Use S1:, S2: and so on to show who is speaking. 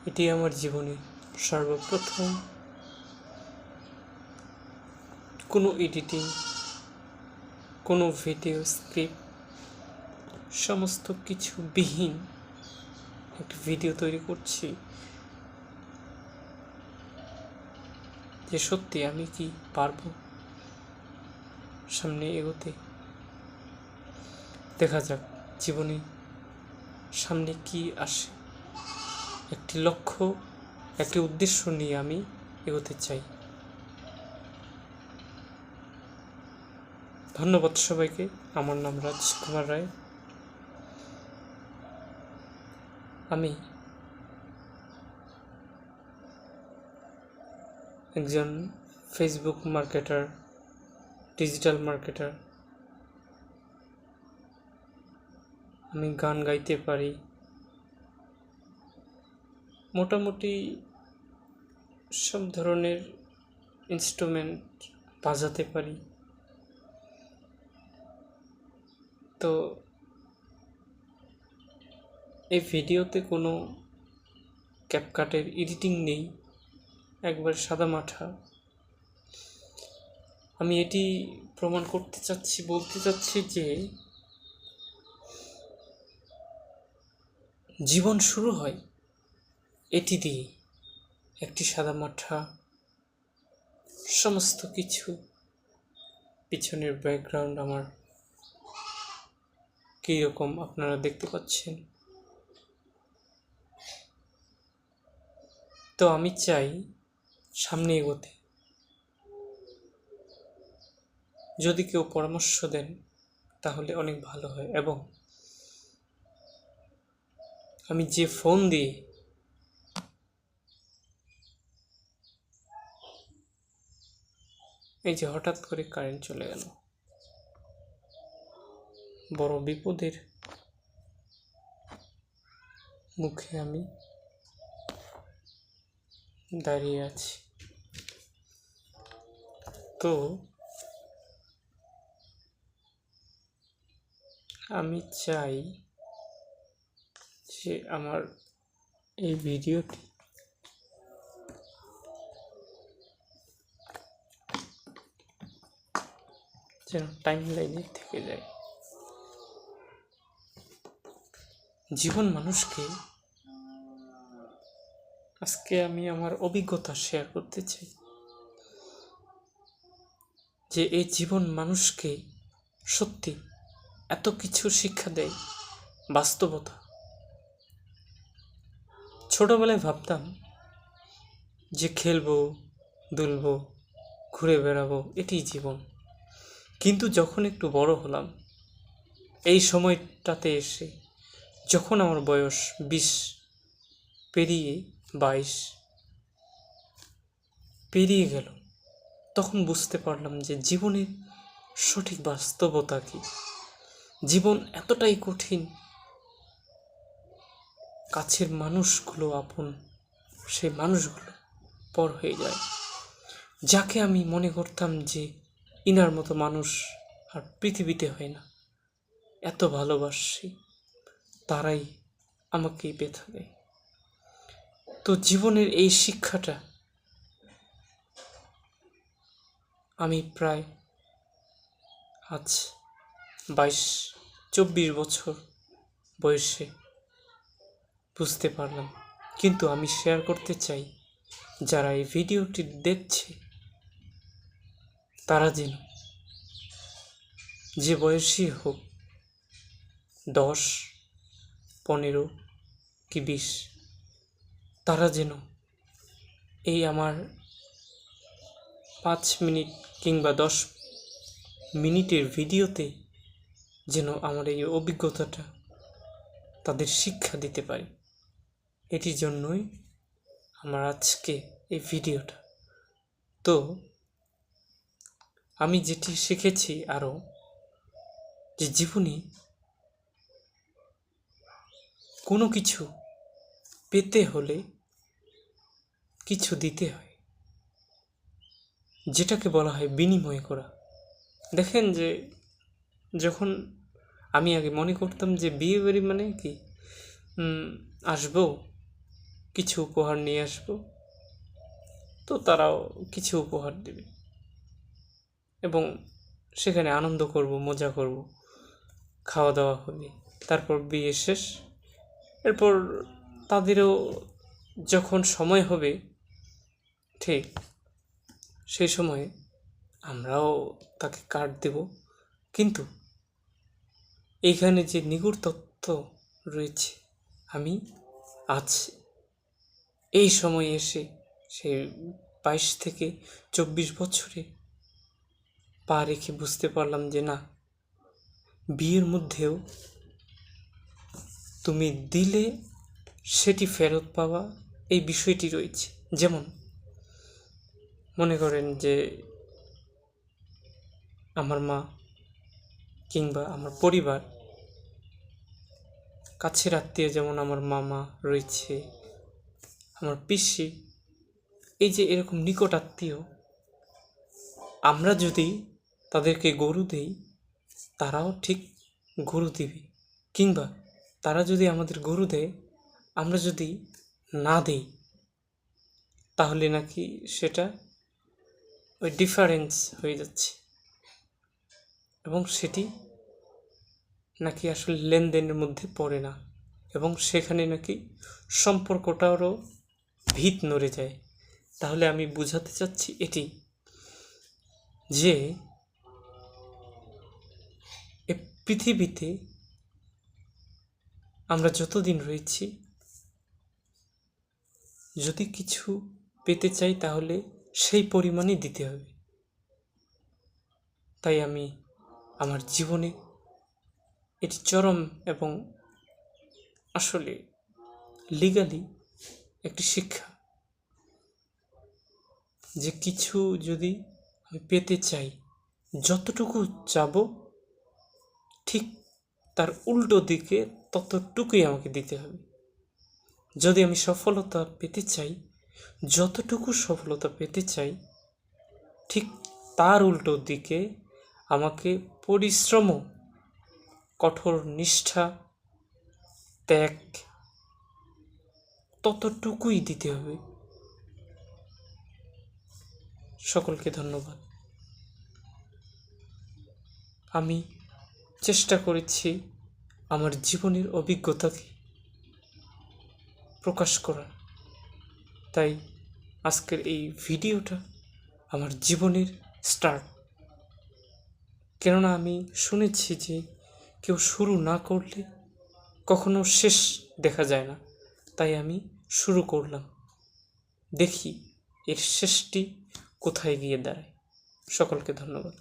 S1: এটি আমার জীবনে সর্বপ্রথম কোনো এডিটিং, কোনো ভিডিও স্ক্রিপ্ট সমস্ত কিছু বিহীন একটি ভিডিও তৈরি করছি, যে সত্যি আমি কি পারবো সামনে এগোতে। দেখা যাক জীবনে সামনে কি আসে। একটি লক্ষ্য, একটি উদ্দেশ্য নিয়ে আমি এগোতে চাই। ধন্যবাদ সবাইকে। আমার নাম রাজকুমার রায়। আমি একজন ফেসবুক মার্কেটার, ডিজিটাল মার্কেটার। আমি গান গাইতে পারি, মোটামুটি সব ধরনের ইনস্ট্রুমেন্ট বাজাতে পারি। তো এই ভিডিওতে কোনো ক্যাপকাটের এডিটিং নেই, একবার সাদা মাঠা। আমি এটি প্রমাণ করতে চাচ্ছি, বলতে চাচ্ছি যে জীবন শুরু হয় এটি দিয়ে। একটি সাদা মাঠা, সমস্ত কিছু পিছনের ব্যাকগ্রাউন্ড আমার কীরকম আপনারা দেখতে পাচ্ছেন। তো আমি চাই সামনে এগোতে। যদি কেউ পরামর্শ দেন তাহলে অনেক ভালো হয়। এবং আমি যে ফোন দিয়ে এই যে হঠাৎ করে কারেন্ট চলে গেল, বড় বিপদের মুখে আমি দাঁড়িয়ে আছি। তো আমি চাই যে আমার এই ভিডিওটি যেন টাইম লাইনে থেকে যায়। জীবন মানুষকে, আজকে আমি আমার অভিজ্ঞতা শেয়ার করতে চাই যে এই জীবন মানুষকে সত্যি এত কিছু শিক্ষা দেয়। বাস্তবতা। ছোটবেলায় ভাবতাম যে খেলবো, দুলবো, ঘুরে বেড়াবো, এটিই জীবন। কিন্তু যখন একটু বড় হলাম, এই সময়টাতে এসে যখন আমার বয়স 20 পেরিয়ে 22 পেরিয়ে গেল, তখন বুঝতে পারলাম যে জীবনের সঠিক বাস্তবতা কি। জীবন এতটাই কঠিন, কাছের মানুষগুলো আপন, সেই মানুষগুলো পর হয়ে যায়। যাকে আমি মনে করতাম যে ইনার মতো মানুষ আর পৃথিবীতে হয় না, এত ভালোবাসি, তারাই আমাকে ব্যথা দেয়। তো জীবনের এই শিক্ষাটা আমি প্রায় আজ 22-24 বছর বয়সে বুঝতে পারলাম। কিন্তু আমি শেয়ার করতে চাই, যারা এই ভিডিওটি দেখছে তারা যেন, যে বয়সী হোক, 10, 15 কি 20, তারা যেন এই আমার 5 মিনিট কিংবা 10 মিনিটের ভিডিওতে যেন আমার এই অভিজ্ঞতাটা তাদের শিক্ষা দিতে পারি। এটির জন্যই আমার আজকে এই ভিডিওটা। তো আমি যেটি শিখেছি আরও, যে জীবনে কোনো কিছু পেতে হলে কিছু দিতে হয়, যেটাকে বলা হয় বিনিময় করা। দেখেন যে যখন আমি আগে মনে করতাম যে বিয়ে বাড়ি মানে কি, আসবো, কিছু উপহার নিয়ে আসবো, তো তারাও কিছু উপহার দেবে এবং সেখানে আনন্দ করব, মজা করব, খাওয়া দাওয়া হবে। তারপর বিয়ে শেষ। এরপর তাদেরও যখন সময় হবে ঠিক সেই সময়ে আমরাও তাকে কার্ড দেব। কিন্তু এইখানে যে নিগুড় তত্ত্ব রয়েছে, আমি আজ এই সময়ে এসে সে 22 থেকে 24 বছরে পা রেখে বুঝতে পারলাম যে না, বিয়ের মধ্যেও তুমি দিলে সেটি ফেরত পাওয়া, এই বিষয়টি রয়েছে। যেমন মনে করেন যে আমার মা কিংবা আমার পরিবার, কাছের আত্মীয় যেমন আমার মামা রয়েছে, আমার পিসি, এই যে এরকম নিকট আত্মীয়, আমরা যদি তাদেরকে গরু দেই তারাও ঠিক গরু দিবে। কিংবা তারা যদি আমাদের গরু দেয়, আমরা যদি না দেই, তাহলে নাকি সেটা ওই ডিফারেন্স হয়ে যাচ্ছে এবং সেটি নাকি আসলে লেনদেনের মধ্যে পড়ে না এবং সেখানে নাকি সম্পর্কটারও ভিত নড়ে যায়। তাহলে আমি বোঝাতে চাচ্ছি এটি যে এ পৃথিবীতে আমরা যতদিন রয়েছি, যদি কিছু পেতে চাই তাহলে সেই পরিমাণই দিতে হবে। তাই আমি আমার জীবনে এটি চরম এবং আসলে লিগালি একটি শিক্ষা, যে কিছু যদি আমি পেতে চাই, যতটুকু চাবো ঠিক তার উল্টো দিকে ততটুকুই আমাকে দিতে হবে। যদি আমি সফলতা পেতে চাই, যতটুকু সফলতা পেতে চাই, ঠিক তার উল্টো দিকে আমাকে পরিশ্রম, কঠোর নিষ্ঠা, ত্যাগ ততটুকুই দিতে হবে। সকলকে ধন্যবাদ। আমি চেষ্টা করেছি আমার জীবনের অভিজ্ঞতাকে প্রকাশ করার, তাই আজকের এই ভিডিওটা আমার জীবনের স্টার্ট। কেননা আমি শুনেছি যে কেউ শুরু না করলে কখনো শেষ দেখা যায় না। তাই আমি শুরু করলাম, দেখি এর শেষটি কোথায় গিয়ে দাঁড়ায়। সকলকে ধন্যবাদ।